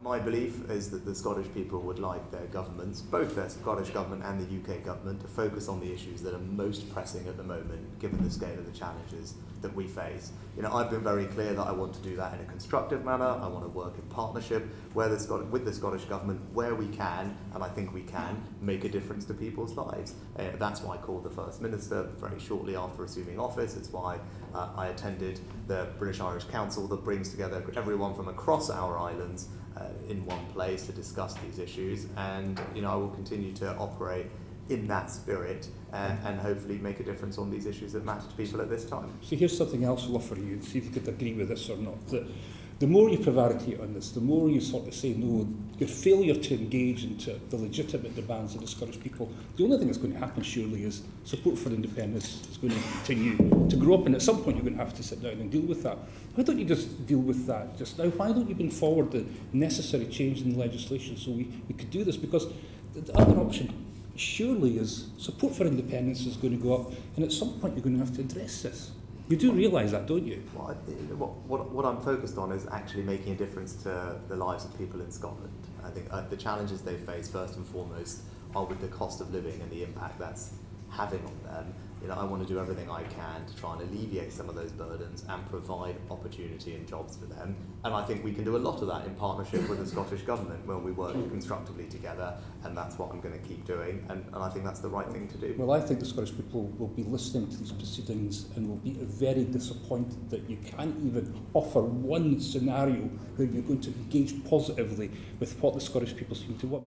My belief is that the Scottish people would like their governments, both their Scottish government and the UK government, to focus on the issues that are most pressing at the moment, given the scale of the challenges that we face. I've been very clear that I want to do that in a constructive manner. I want to work in partnership with the Scottish government where we can, and I think we can, make a difference to people's lives. That's why I called the First Minister very shortly after assuming office. It's why I attended the British-Irish Council that brings together everyone from across our islands in one place to discuss these issues, and I will continue to operate in that spirit and hopefully make a difference on these issues that matter to people at this time. So here's something else I'll offer you, see if you could agree with this or not. That the more you prevaricate on this, the more you sort of say no, your failure to engage into the legitimate demands of the Scottish people, the only thing that's going to happen surely is support for independence is going to continue to grow up, and at some point you're going to have to sit down and deal with that. Why don't you just deal with that just now? Why don't you bring forward the necessary change in the legislation so we could do this? Because the other option surely is support for independence is going to go up, and at some point you're going to have to address this. You do realise that, don't you? Well, what I'm focused on is actually making a difference to the lives of people in Scotland. I think the challenges they face, first and foremost, are with the cost of living and the impact that's having on them. I want to do everything I can to try and alleviate some of those burdens and provide opportunity and jobs for them. And I think we can do a lot of that in partnership with the Scottish Government when we work constructively together, and that's what I'm going to keep doing, and I think that's the right thing to do. Well, I think the Scottish people will be listening to these proceedings and will be very disappointed that you can't even offer one scenario where you're going to engage positively with what the Scottish people seem to want.